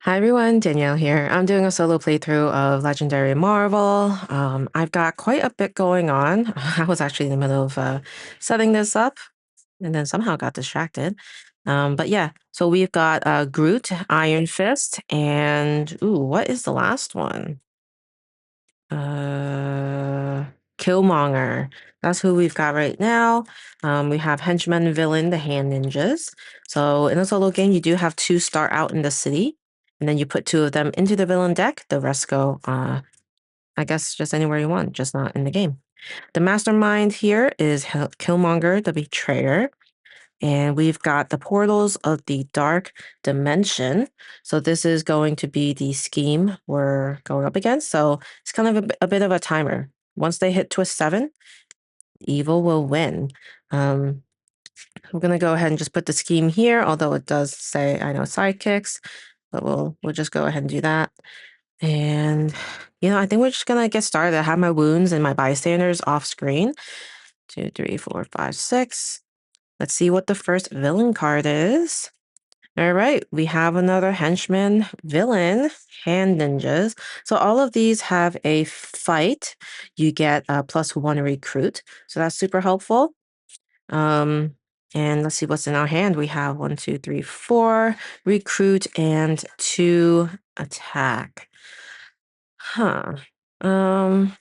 Hi everyone, Danielle here. I'm doing a solo playthrough of Legendary Marvel. I've got quite a bit going on. I was actually in the middle of setting this up and then somehow got distracted. But yeah, so we've got Groot, Iron Fist, and what is the last one? Uh, Killmonger. That's who we've got right now. We have Henchman, Villain, the Hand Ninjas. So in a solo game, you do have two start out in the city, and then you put two of them into the villain deck. The rest go, I guess, just anywhere you want, just not in the game. The mastermind here is Killmonger, the Betrayer. And we've got the portals of the dark dimension. So this is going to be the scheme we're going up against. So it's kind of a bit of a timer. Once they hit twist 7, evil will win. Um, I'm gonna go ahead and just put the scheme here, although it does say I know sidekicks, but we'll just go ahead and do that. And I think we're just gonna get started. I have my wounds and my bystanders off screen. 2, 3, 4, 5, 6. Let's see what the first villain card is. All right, we have another henchman villain, hand ninjas. So all of these have a fight. You get a +1 recruit. So that's super helpful. Um, and let's see what's in our hand. We have 1, 2, 3, 4 recruit and 2 attack. Huh. Um,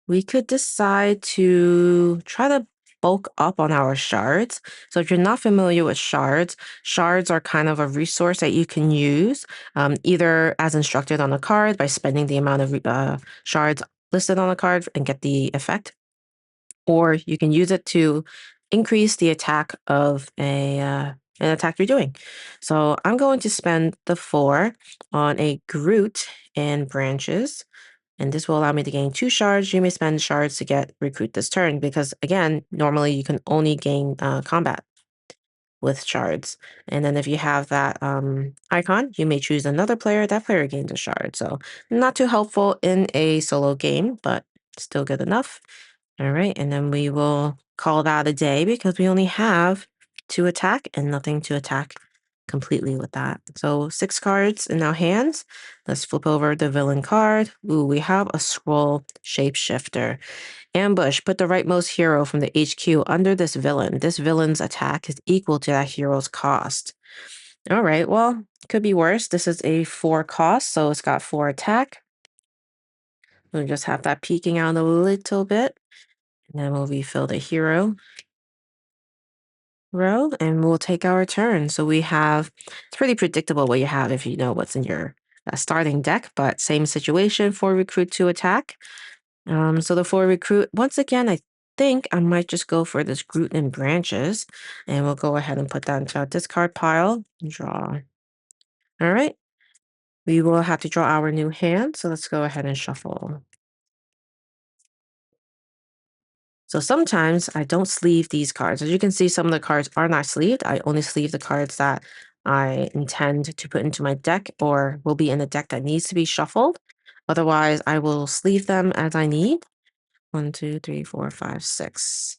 we could decide to try to bulk up on our shards. So if you're not familiar with shards, shards are kind of a resource that you can use either as instructed on the card by spending the amount of shards listed on the card and get the effect, or you can use it to increase the attack of an attack you're doing. So I'm going to spend the 4 on a Groot and branches. And this will allow me to gain 2 shards. You may spend shards to get recruit this turn because, again, normally you can only gain combat with shards. And then if you have that icon, you may choose another player. That player gains a shard. So not too helpful in a solo game, but still good enough. All right, and then we will call that a day because we only have 2 attack and nothing to attack completely with that. So 6 cards in our hands. Let's flip over the villain card. Ooh, we have a scroll shapeshifter. Ambush. Put the rightmost hero from the HQ under this villain. This villain's attack is equal to that hero's cost. All right, well, could be worse. This is a 4 cost, so it's got 4 attack. We'll just have that peeking out a little bit. And then we'll refill the hero row and we'll take our turn. So we have, it's pretty predictable what you have if you know what's in your starting deck, but same situation for recruit to attack. So the 4 recruit, once again, I think I might just go for this Groot and branches and we'll go ahead and put that into our discard pile. Draw. All right. We will have to draw our new hand. So let's go ahead and shuffle. So sometimes I don't sleeve these cards. As you can see, some of the cards are not sleeved. I only sleeve the cards that I intend to put into my deck or will be in a deck that needs to be shuffled. Otherwise, I will sleeve them as I need. 1, 2, 3, 4, 5, 6.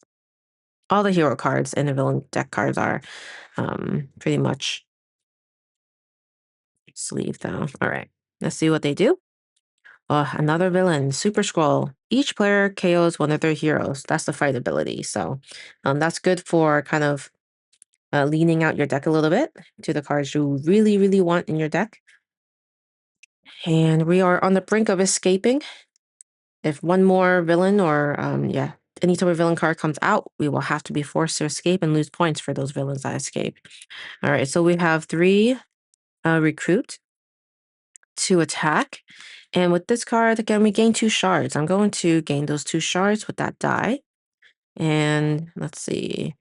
All the hero cards and the villain deck cards are pretty much sleeved though. All right, let's see what they do. Another villain, Super Scroll. Each player KOs one of their heroes. That's the fight ability. So that's good for kind of leaning out your deck a little bit to the cards you really, really want in your deck. And we are on the brink of escaping. If one more villain or, any type of villain card comes out, we will have to be forced to escape and lose points for those villains that escape. All right, so we have 3 recruit to attack. And with this card, again, we gain 2 shards. I'm going to gain those 2 shards with that die. And let's see.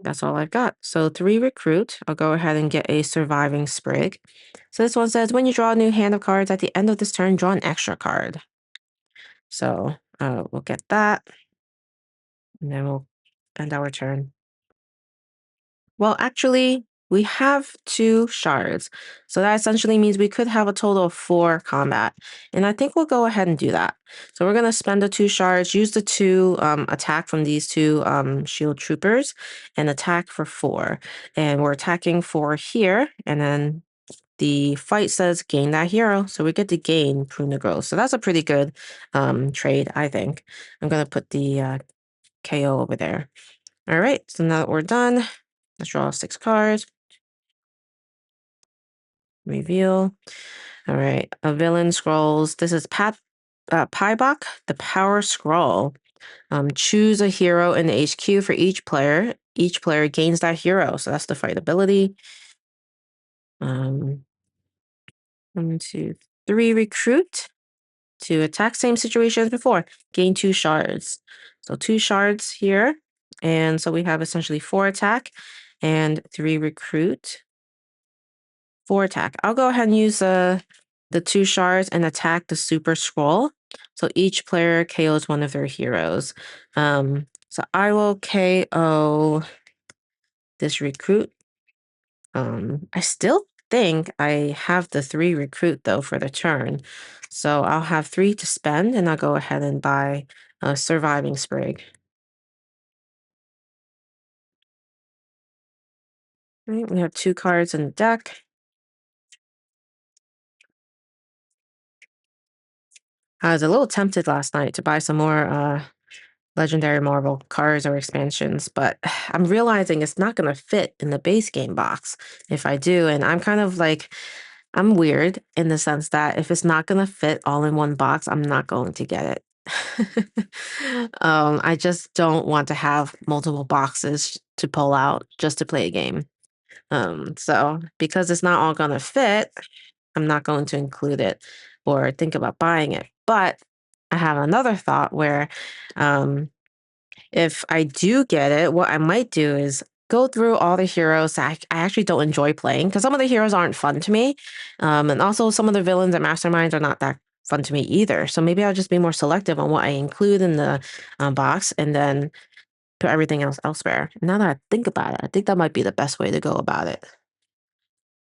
That's all I've got. So 3 recruit. I'll go ahead and get a surviving sprig. So this one says, when you draw a new hand of cards at the end of this turn, draw an extra card. So we'll get that. And then we'll end our turn. Well, actually, We have 2 shards. So that essentially means we could have a total of 4 combat. And I think we'll go ahead and do that. So we're going to spend the 2 shards, use the 2 attack from these 2 shield troopers, and attack for 4. And we're attacking for here. And then the fight says gain that hero. So we get to gain prune the growth. So that's a pretty good trade, I think. I'm going to put the KO over there. All right. So now that we're done, let's draw 6 cards. Reveal. All right. A villain scrolls. This is Pybok, the power scroll. Choose a hero in the HQ for each player. Each player gains that hero. So that's the fight ability. 1, 2, 3, recruit. To attack, same situation as before. Gain 2 shards. So 2 shards here. And so we have essentially 4 attack and 3 recruit. 4 attack. I'll go ahead and use the 2 shards and attack the super scroll. So each player KOs one of their heroes. So I will KO this recruit. I still think I have the 3 recruit though for the turn. So I'll have 3 to spend and I'll go ahead and buy a surviving sprig. Right, we have 2 cards in the deck. I was a little tempted last night to buy some more Legendary Marvel cards or expansions, but I'm realizing it's not going to fit in the base game box if I do. And I'm kind of like, I'm weird in the sense that if it's not going to fit all in one box, I'm not going to get it. I just don't want to have multiple boxes to pull out just to play a game. So because it's not all going to fit, I'm not going to include it or think about buying it. But I have another thought where um, if I do get it, what I might do is go through all the heroes that I actually don't enjoy playing because some of the heroes aren't fun to me. And also some of the villains and masterminds are not that fun to me either. So maybe I'll just be more selective on what I include in the box and then put everything else elsewhere. Now that I think about it, I think that might be the best way to go about it.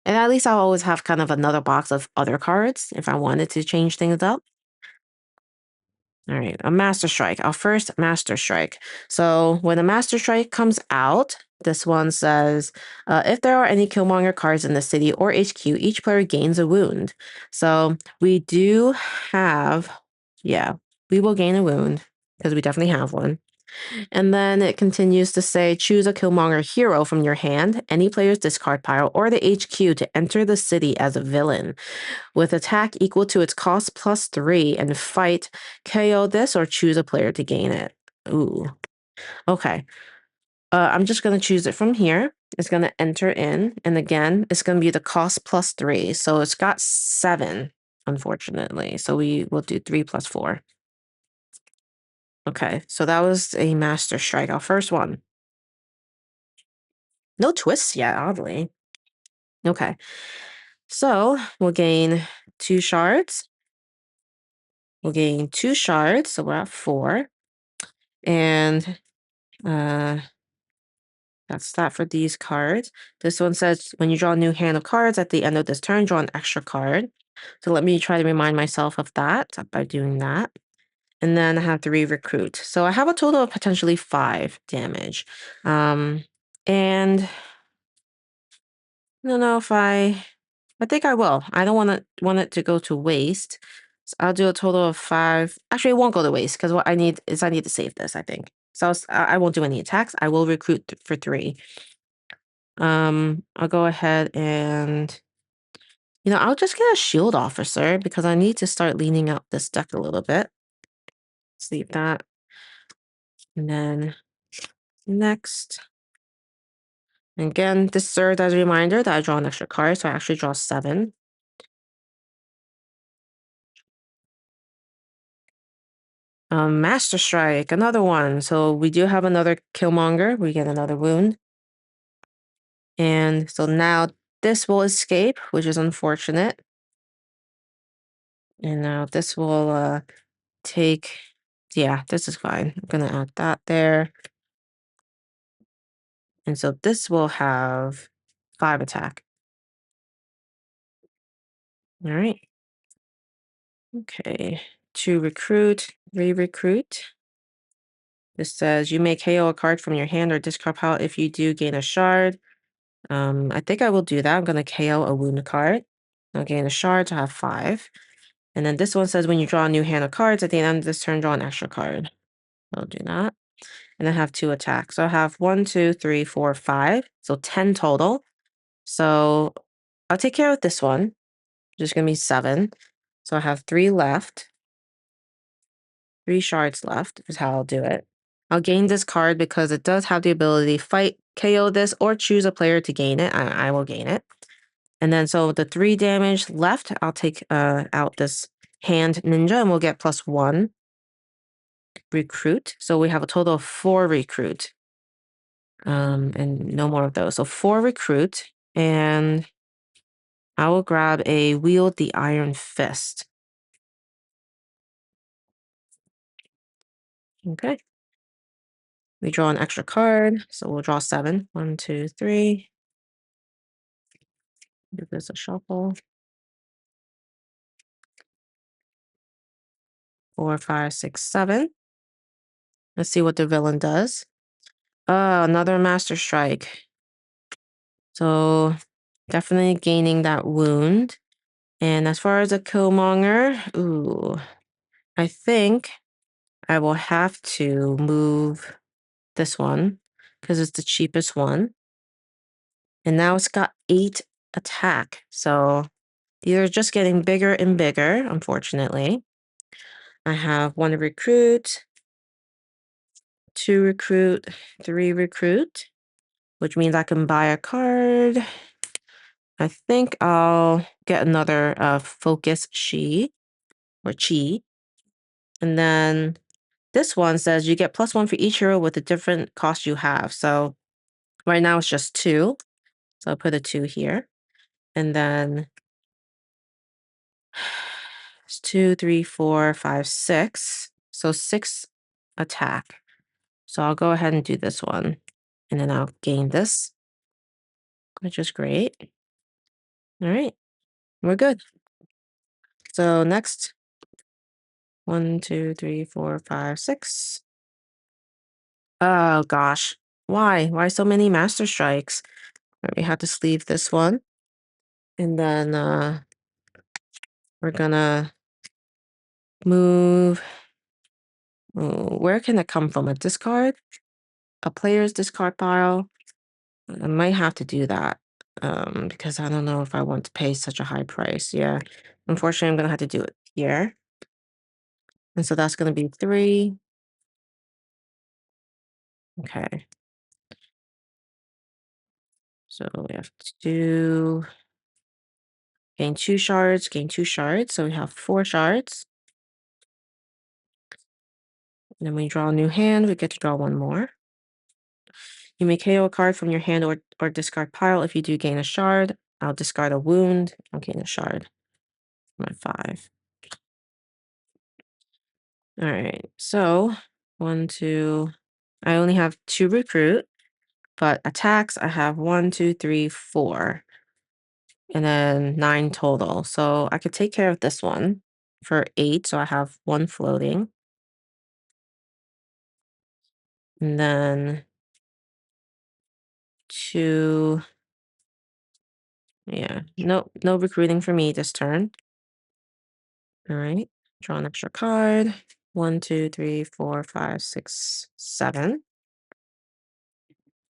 And at least I'll always have kind of another box of other cards if I wanted to change things up. All right, a Master Strike. Our first Master Strike. So when a Master Strike comes out, this one says, if there are any Killmonger cards in the city or HQ, each player gains a wound. So we do have, yeah, we will gain a wound because we definitely have one. And then it continues to say, choose a Killmonger hero from your hand, any player's discard pile, or the HQ to enter the city as a villain. With attack equal to its cost plus 3 and fight, KO this or choose a player to gain it. Ooh. Okay. I'm just going to choose it from here. It's going to enter in. And again, it's going to be the cost plus 3. So it's got 7, unfortunately. So we will do 3 plus 4. Okay. So that was a Master Strike, our first one. No twists yet, oddly. Okay. So we'll gain 2 shards. We'll gain 2 shards. So we're at 4. And uh, that's that for these cards. This one says when you draw a new hand of cards at the end of this turn, draw an extra card. So let me try to remind myself of that by doing that. And then I have 3 recruit. So I have a total of potentially 5 damage. And I don't know if I think I will. I don't want it to go to waste. So I'll do a total of 5. Actually, it won't go to waste because what I need to save this, I think. So I won't do any attacks. I will recruit for 3. I'll go ahead and I'll just get a shield officer because I need to start leaning out this deck a little bit. Sleep that. And then next. And again, this served as a reminder that I draw an extra card, so I actually draw 7. Master Strike, another one. So we do have another Killmonger. We get another wound. And so now this will escape, which is unfortunate. And now this will take, yeah, this is fine. I'm going to add that there. And so this will have 5 attack. All right. Okay. 2 recruit, 3 recruit. This says you may KO a card from your hand or discard pile. If you do, gain a shard. I think I will do that. I'm going to KO a wound card. I'll gain a shard to have 5. And then this one says when you draw a new hand of cards, at the end of this turn, draw an extra card. I'll do that. And then have 2 attacks. So I have 1, 2, 3, 4, 5. So 10 total. So I'll take care of this one. Just going to be 7. So I have 3 left. 3 shards left is how I'll do it. I'll gain this card because it does have the ability to fight, KO this, or choose a player to gain it. I will gain it. And then so the 3 damage left, I'll take out this hand ninja and we'll get +1 recruit. So we have a total of 4 recruit. And no more of those. So 4 recruit, and I will grab a wield the iron fist. Okay. We draw an extra card, so we'll draw 7. 1, 2, 3. Give this a shuffle. 4, 5, 6, 7. Let's see what the villain does. Another Master Strike. So definitely gaining that wound. And as far as a Killmonger, ooh, I think I will have to move this one because it's the cheapest one. And now it's got 8 attack. So these are just getting bigger and bigger, unfortunately. I have 1 recruit, 2 recruit, 3 recruit, which means I can buy a card. I think I'll get another focus or chi. And then this one says you get +1 for each hero with a different cost you have. So right now it's just 2. So I'll put a 2 here. And then it's 2, 3, 4, 5, 6. So 6 attack. So I'll go ahead and do this one. And then I'll gain this, which is great. All right. We're good. So next, 1, 2, 3, 4, 5, 6. Oh gosh. Why? Why so many Master Strikes? We have to sleeve this one. And then we're gonna move. Where can it come from? A discard? A player's discard pile? I might have to do that. Because I don't know if I want to pay such a high price. Yeah. Unfortunately, I'm gonna have to do it here. And so that's gonna be 3. Okay. So we have to gain 2 shards, gain 2 shards. So we have 4 shards. And then when you draw a new hand, we get to draw 1 more. You may KO a card from your hand or discard pile. If you do gain a shard, I'll discard a wound. I'll gain a shard. I'm at 5. All right. So 1, 2. I only have 2 recruit, but attacks I have 1, 2, 3, 4. And then 9 total. So I could take care of this one for 8. So I have 1 floating. And then 2. Yeah. No recruiting for me this turn. All right. Draw an extra card. 1, 2, 3, 4, 5, 6, 7.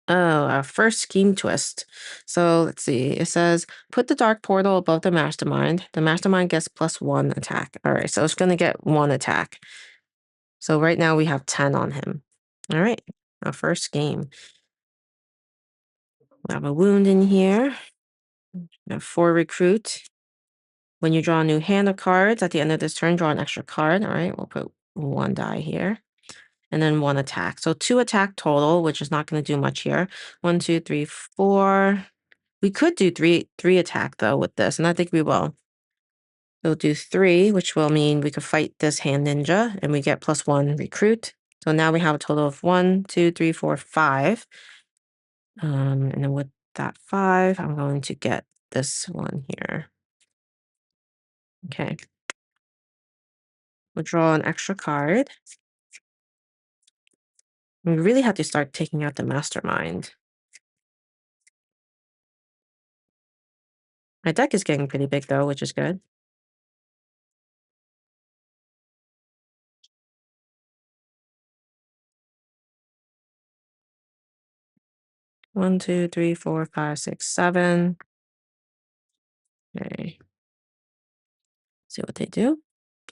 Oh, our first scheme twist. So let's see. It says put the dark portal above the mastermind. The mastermind gets +1 attack. All right. So it's going to get 1 attack. So right now we have 10 on him. All right. Our first game. We have a wound in here. We have 4 recruit. When you draw a new hand of cards at the end of this turn, draw an extra card. All right. We'll put 1 die here. And then 1 attack. So 2 attack total, which is not going to do much here. 1, 2, 3, 4. We could do three attack though with this, and I think we will. We'll do 3, which will mean we could fight this hand ninja, and we get +1 recruit. So now we have a total of 1, 2, 3, 4, 5. And then with that 5. I'm going to get this one here. Okay. We'll draw an extra card. We really have to start taking out the mastermind. My deck is getting pretty big though, which is good. One, two, three, four, five, six, 7. Okay. See what they do.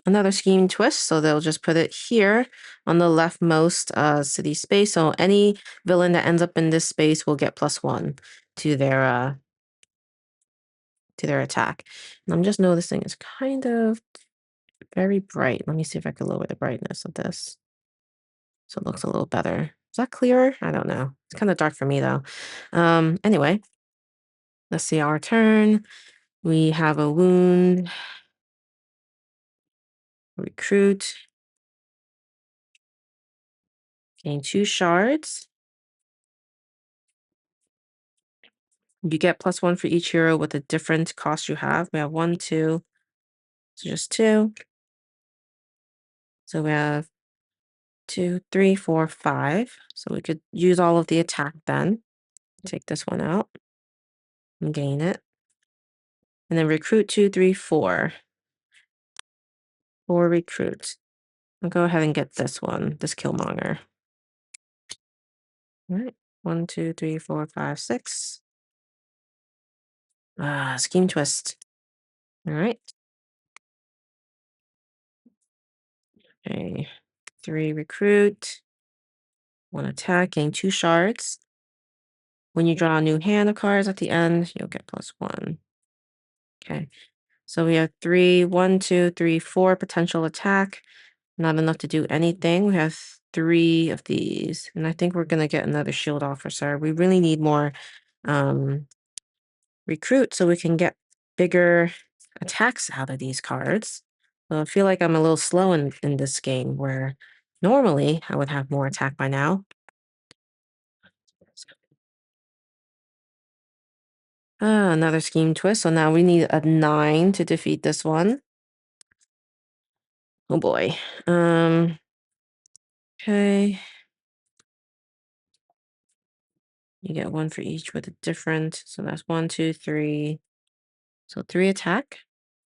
Another scheme twist, so they'll just put it here on the leftmost city space. So any villain that ends up in this space will get +1 to their attack. And I'm just noticing it's kind of very bright. Let me see if I can lower the brightness of this so it looks a little better. Is that clearer? I don't know. It's kind of dark for me though. Anyway, let's see our turn. We have a wound, recruit, gain 2 shards. You get +1 for each hero with a different cost you have. We have 1, 2, so just 2. So we have 2, 3, 4, 5. So we could use all of the attack then. Take this one out and gain it. And then recruit 2, 3, 4. 4 recruits. I'll go ahead and get this one, this Killmonger. All right. 1, 2, 3, 4, 5, 6. Scheme twist. All right. Okay. 3 recruit. 1 attack, gain 2 shards. When you draw a new hand of cards at the end, you'll get +1. Okay. So we have 3, 1, 2, 3, 4 potential attack. Not enough to do anything. We have 3 of these. And I think we're gonna get another shield officer. We really need more recruit so we can get bigger attacks out of these cards. So I feel like I'm a little slow in this game where normally I would have more attack by now. Another scheme twist. So now we need a 9 to defeat this one. Oh boy. Okay. You get 1 for each with a different. So that's 1, 2, 3. So 3 attack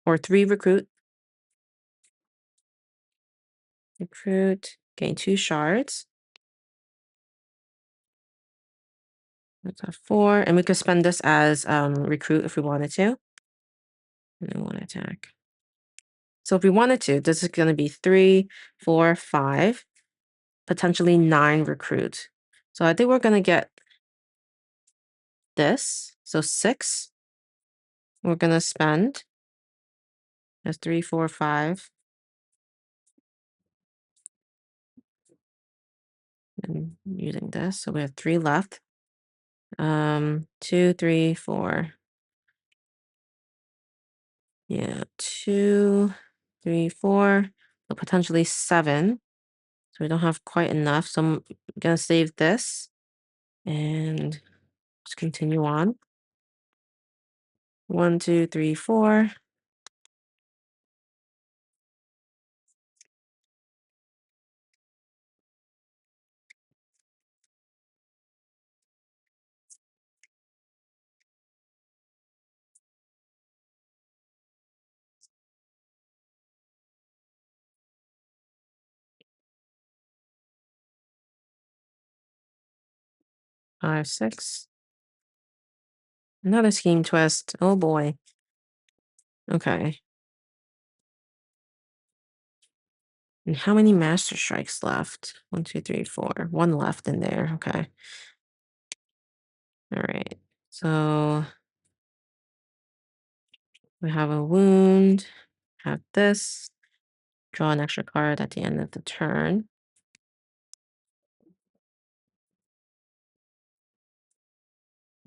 or 3 recruit. Recruit. Gain 2 shards. That's a 4. And we could spend this as recruit if we wanted to. And then 1 attack. So if we wanted to, this is going to be 3, 4, 5, potentially 9 recruits. So I think we're going to get this. So 6. We're going to spend. That's 3, 4, 5. And using this. So we have 3 left. 2, 3, 4. Yeah, 2, 3, 4. So potentially 7. So we don't have quite enough. So I'm gonna save this and just continue on. 1, 2, 3, 4. 5, 6. Another scheme twist. Oh boy. Okay. And how many master strikes left? 1, 2, 3, 4. 1 left in there. Okay. All right. So we have a wound. Have this. Draw an extra card at the end of the turn.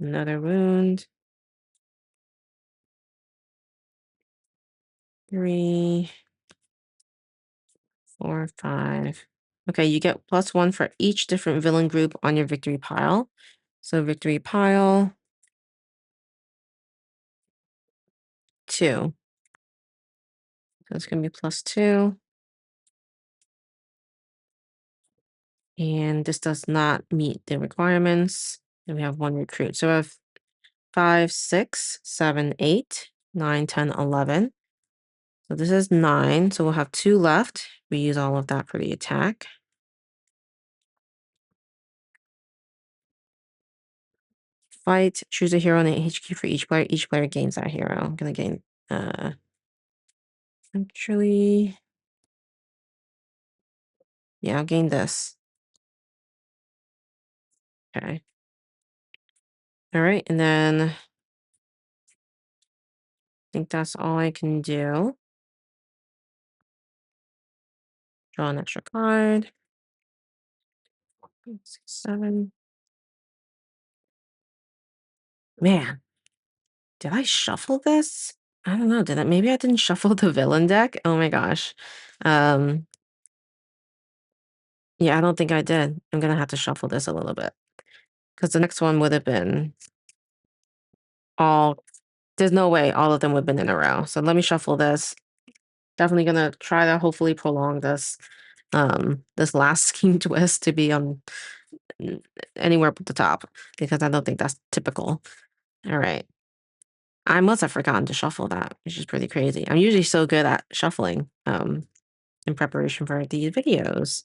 Another wound. 3, 4, 5. Okay, you get +1 for each different villain group on your victory pile. So victory pile. 2. So it's going to be +2. And this does not meet the requirements. And we have 1 recruit. So we have 5, 6, 7, 8, 9, 10, 11. So this is 9. So we'll have 2 left. We use all of that for the attack. Fight. Choose a hero in the HQ for each player. Each player gains that hero. I'm going to gain... actually... Yeah, I'll gain this. Okay. All right. And then I think that's all I can do. Draw an extra card. 6, 7. Man, did I shuffle this? I don't know. Did I? Maybe I didn't shuffle the villain deck. Oh my gosh. Um, yeah, I don't think I did. I'm gonna have to shuffle this a little bit because the next one would have been all. There's no way all of them would have been in a row. So let me shuffle this. Definitely gonna try to hopefully prolong this last scheme twist to be on n- anywhere but the top because I don't think that's typical. All right. I must have forgotten to shuffle that, which is pretty crazy. I'm usually so good at shuffling in preparation for these videos.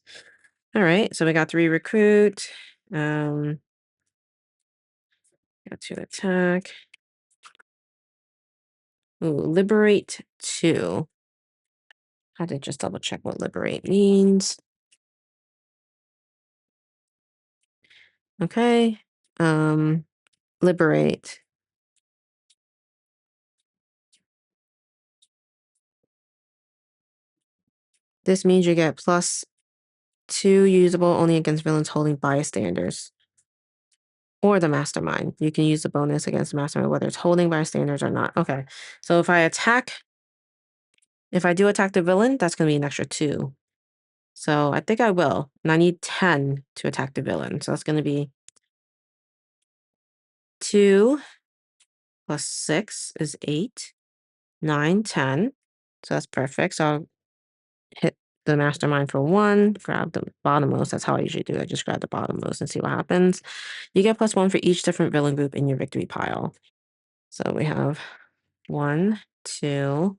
All right, so we got 3 recruit, um, got 2 attack. Ooh, liberate 2. Had to just double check what liberate means. Okay, liberate. This means you get +2 usable only against villains holding bystanders or the mastermind. You can use the bonus against the mastermind whether it's holding bystanders or not. Okay, so if I do attack the villain, that's going to be an extra 2. So I think I will. And I need 10 to attack the villain. So that's going to be 2 plus 6 is 8, 9, 10. So that's perfect. So I'll hit the mastermind for 1, grab the bottommost. That's how I usually do it. I just grab the bottommost and see what happens. You get +1 for each different villain group in your victory pile. So we have 1, 2,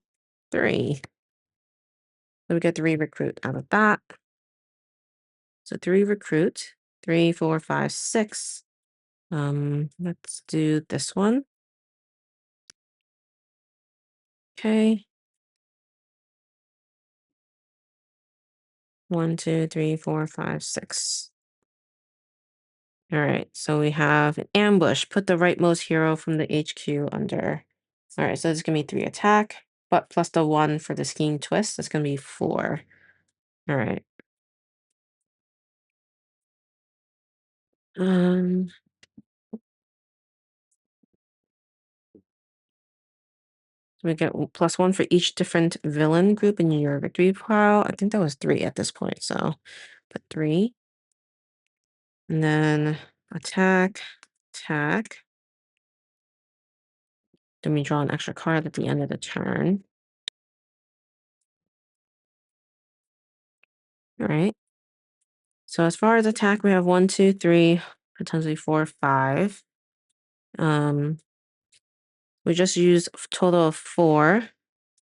3. So we get 3 recruit out of that. So 3 recruit, 3, 4, 5, 6. Let's do this one. Okay. 1, 2, 3, 4, 5, 6. All right. So we have an ambush. Put the rightmost hero from the HQ under. All right. So it's gonna be 3 attack, but plus the 1 for the scheme twist. That's gonna be 4. All right. Um. We get +1 for each different villain group in your victory pile. I think that was 3 at this point. So put 3. And then attack, attack. Then we draw an extra card at the end of the turn. All right. So as far as attack, we have 1, 2, 3, potentially 4, 5. Um, we just use a total of 4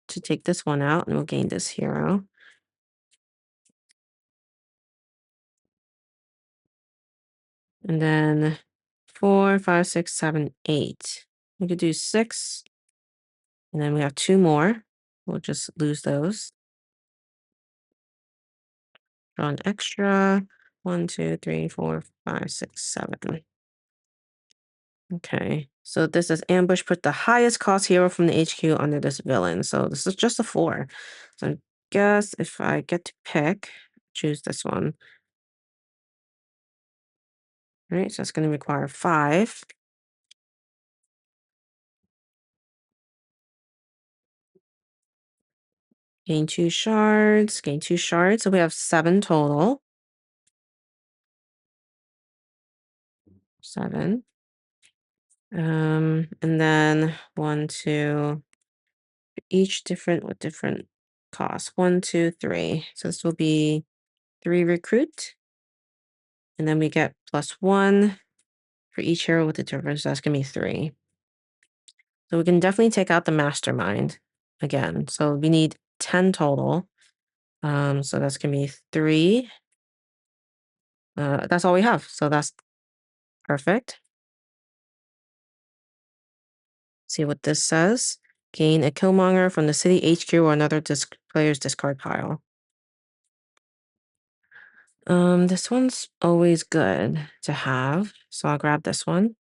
to take this one out, and we'll gain this hero. And then 4, 5, 6, 7, 8. We could do 6, and then we have 2 more. We'll just lose those. Draw an extra. 1, 2, 3, 4, 5, 6, 7. Okay, so this is ambush. Put the highest cost hero from the HQ under this villain. So this is just a 4. So I guess if I get to pick, choose this one. All right, so it's going to require 5. Gain 2 shards, gain 2 shards. So we have 7 total. 7. And then 1, 2, each different with different costs. 1, 2, 3. So this will be 3 recruit. And then we get +1 for each hero with the difference. That's gonna be 3. So we can definitely take out the mastermind again. So we need 10 total. So that's gonna be 3. That's all we have. So that's perfect. See what this says. Gain a Killmonger from the city HQ or another player's discard pile. This one's always good to have. So I'll grab this one.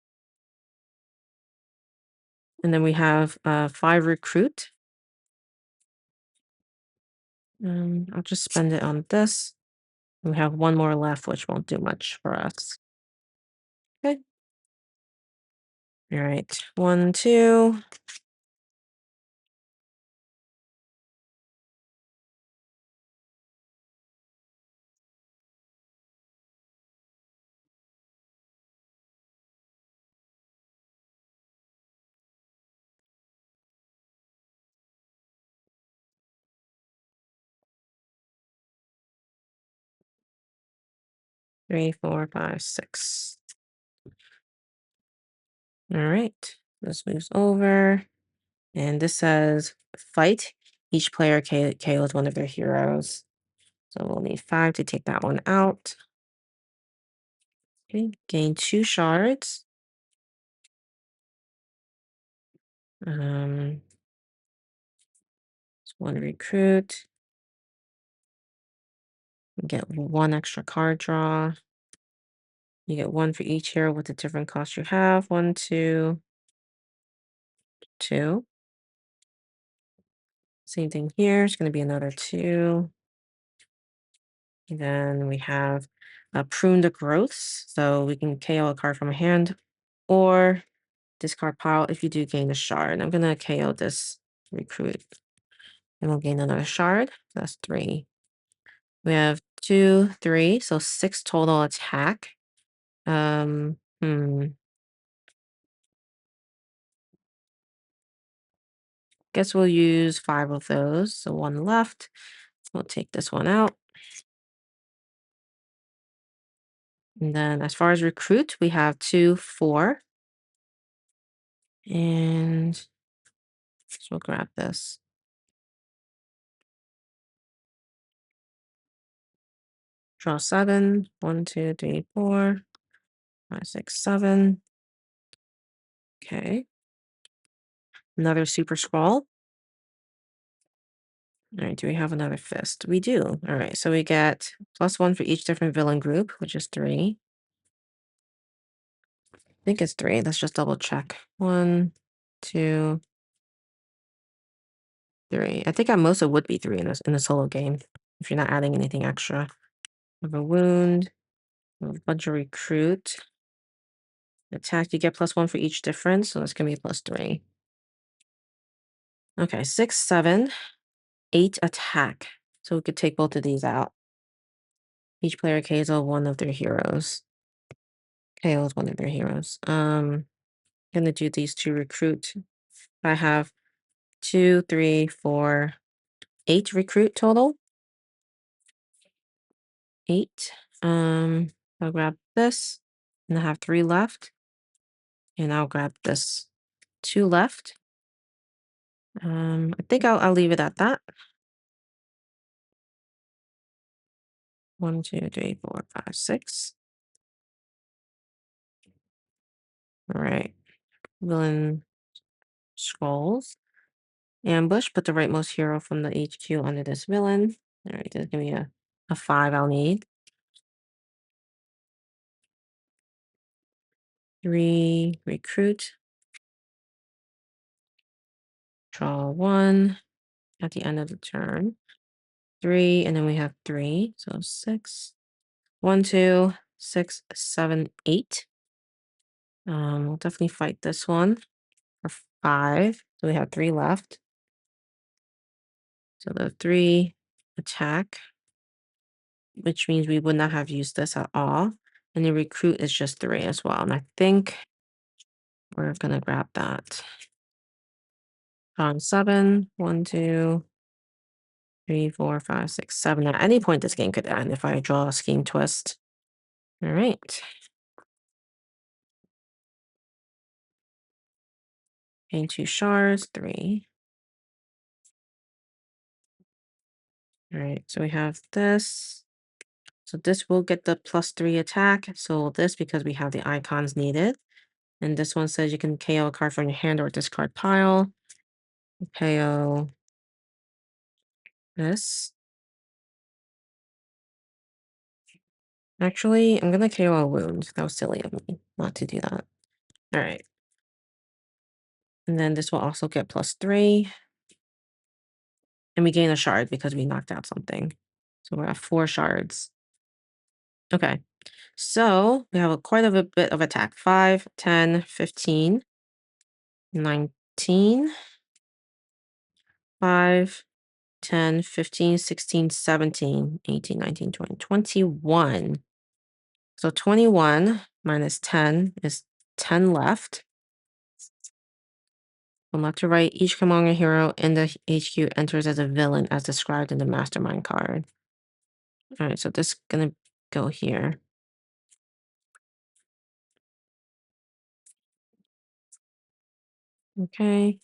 And then we have 5 recruit. I'll just spend it on this. We have 1 more left, which won't do much for us. Okay. All right. 1, 2. 3, 4, 5, 6. All right. This moves over. And this says fight. Each player KOs one of their heroes. So we'll need 5 to take that one out. Okay. Gain 2 shards. It's 1 recruit. You get 1 extra card draw. You get 1 for each hero with the different cost you have. 1, 2, 2. Same thing here. It's going to be another 2. And then we have prune the growths. So we can KO a card from a hand or discard pile if you do gain a shard. I'm going to KO this recruit. And we'll gain another shard. That's 3. We have 2, 3. So 6 total attack. Um, hmm. Guess we'll use 5 of those. So 1 left. We'll take this one out. And then as far as recruit, we have 2, 4. And so we'll grab this. Draw 7. 1, 2, 3, 4, 5, 6, 7. Okay. Another super scroll. All right, do we have another fist? We do. All right, so we get +1 for each different villain group, which is 3. I think it's 3. Let's just double check. 1, 2, 3. I think at most it would be 3 in a solo game if you're not adding anything extra. We have a wound, we have a bunch of recruit. Attack, you get +1 for each difference, so that's gonna be +3. Okay, 6, 7, 8 attack. So we could take both of these out. Each player KOs one of their heroes. KOs one of their heroes. Gonna do these 2 recruit. I have 2, 3, 4, 8 recruit total. 8. I'll grab this, and I have 3 left. And I'll grab this 2 left. I think I'll leave it at that. 1, 2, 3, 4, 5, 6. All right. Villain scrolls. Ambush, put the rightmost hero from the HQ under this villain. All right, there's gonna be a 5 I'll need. 3 recruit. Draw 1 at the end of the turn. 3, and then we have 3, so 6. 1, 2, 6, 7, 8. We'll definitely fight this one for 5. So we have 3 left. So the 3 attack, which means we would not have used this at all. And the recruit is just 3 as well. And I think we're gonna grab that. Times 7. 1, 2, 3, 4, 5, 6, 7. At any point, this game could end if I draw a scheme twist. All right. Gain 2 shards, 3. All right, so we have this. So this will get the +3 attack. So this, because we have the icons needed. And this one says you can KO a card from your hand or discard pile. KO this. Actually, I'm going to KO a wound. That was silly of me not to do that. All right. And then this will also get +3. And we gain a shard because we knocked out something. So we're at 4 shards. Okay. So we have quite a bit of attack. 5, 10, 15, 19, 5, 10, 15, 16, 17, 18, 19, 20, 21. So 21 minus 10 is 10 left. From left to right, each Killmonger hero in the HQ enters as a villain as described in the Mastermind card. All right, so this is going to go here. Okay.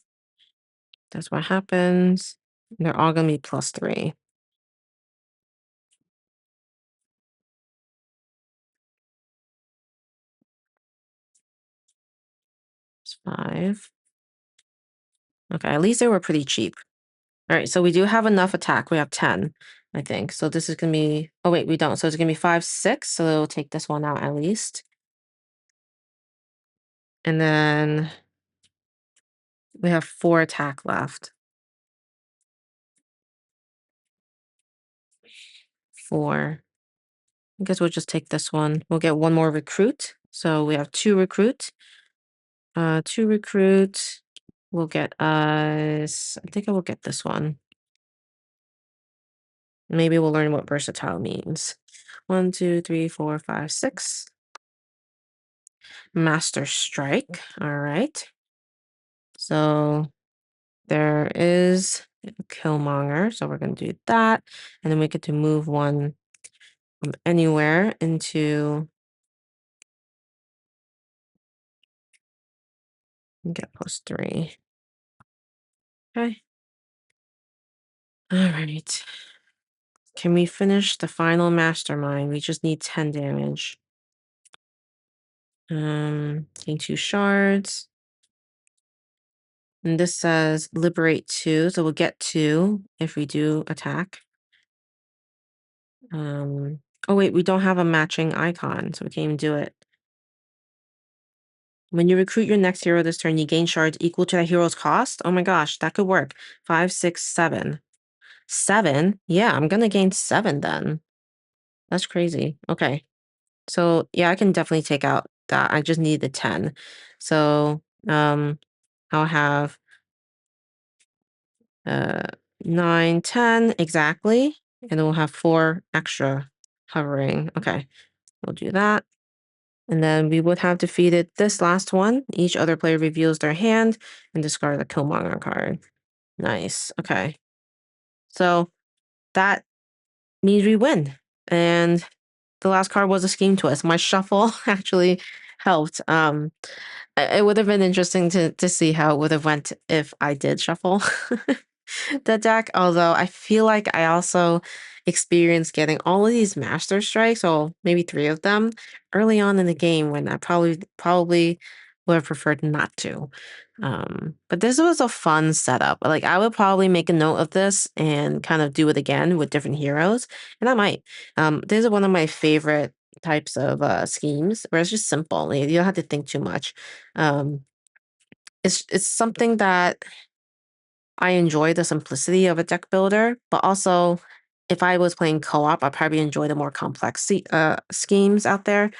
That's what happens. They're all going to be +3. It's 5. Okay, at least they were pretty cheap. All right, so we do have enough attack. We have 10, I think. So this is going to be, oh wait, we don't. So it's going to be 5, 6. So we'll take this one out at least. And then we have 4 attack left. 4. I guess we'll just take this one. We'll get one more recruit. So we have 2 recruit. 2 recruit. We'll get us, I think I will get this one. Maybe we'll learn what versatile means. 1, 2, 3, 4, 5, 6. Master Strike. All right. So there is Killmonger. So we're going to do that. And then we get to move one from anywhere into, get +3. Okay. All right. Can we finish the final mastermind? We just need 10 damage. Gain 2 shards. And this says liberate 2, so we'll get 2 if we do attack. Oh wait, we don't have a matching icon, so we can't even do it. When you recruit your next hero this turn, you gain shards equal to that hero's cost. Oh my gosh, that could work. 5, 6, 7. 7? Yeah, I'm gonna gain 7 then. That's crazy. Okay. So yeah, I can definitely take out that. I just need the 10. So I'll have uh 9, 10 exactly. And then we'll have 4 extra hovering. Okay, we'll do that. And then we would have defeated this last one. Each other player reveals their hand and discard the Killmonger card. Nice. Okay. So that means we win. And the last card was a scheme twist. My shuffle actually helped. It would have been interesting to see how it would have went if I did shuffle the deck. Although I feel like I also experienced getting all of these master strikes, or maybe 3 of them, early on in the game when I probably would have preferred not to. But this was a fun setup. Like I would probably make a note of this and kind of do it again with different heroes, and I might. This is one of my favorite types of schemes where it's just simple. You don't have to think too much. Um, it's something that I enjoy the simplicity of a deck builder, but also if I was playing co-op, I probably enjoy the more complex schemes out there.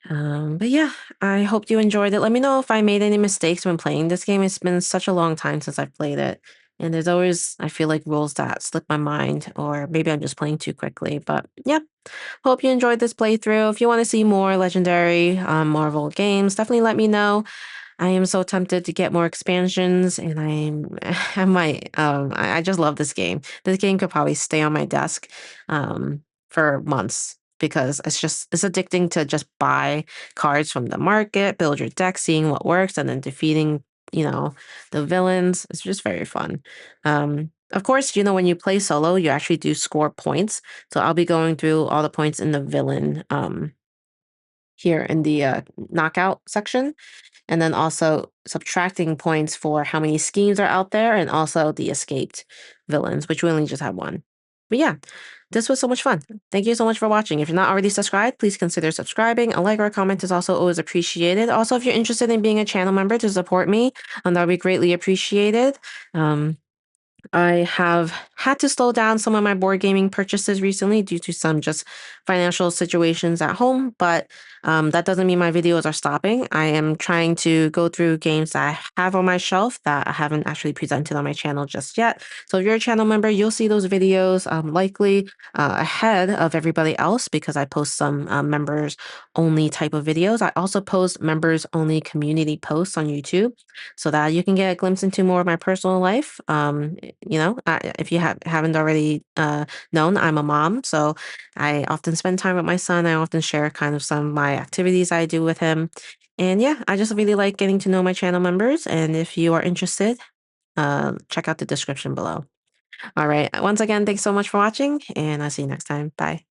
But yeah, I hope you enjoyed it. Let me know if I made any mistakes when playing this game. It's been such a long time since I've played it. And there's always, I feel like, rules that slip my mind, or maybe I'm just playing too quickly. But yeah, hope you enjoyed this playthrough. If you want to see more legendary Marvel games, definitely let me know. I am so tempted to get more expansions, and I might. I just love this game. This game could probably stay on my desk for months because it's addicting to just buy cards from the market, build your deck, seeing what works, and then defeating the villains. It's just very fun. Of course, when you play solo, you actually do score points. So I'll be going through all the points in the villain here in the knockout section, and then also subtracting points for how many schemes are out there and also the escaped villains, which we only just have one. But yeah, this was so much fun. Thank you so much for watching. If you're not already subscribed, please consider subscribing. A like or a comment is also always appreciated. Also, if you're interested in being a channel member to support me, that would be greatly appreciated. I have had to slow down some of my board gaming purchases recently due to some just financial situations at home, but that doesn't mean my videos are stopping. I am trying to go through games that I have on my shelf that I haven't actually presented on my channel just yet. So if you're a channel member, you'll see those videos likely ahead of everybody else because I post some members only type of videos. I also post members only community posts on YouTube so that you can get a glimpse into more of my personal life. If you haven't already known, I'm a mom, so I often spend time with my son. I often share kind of some of my activities I do with him. And yeah, I just really like getting to know my channel members. And if you are interested, check out the description below. All right. Once again, thanks so much for watching, and I'll see you next time. Bye.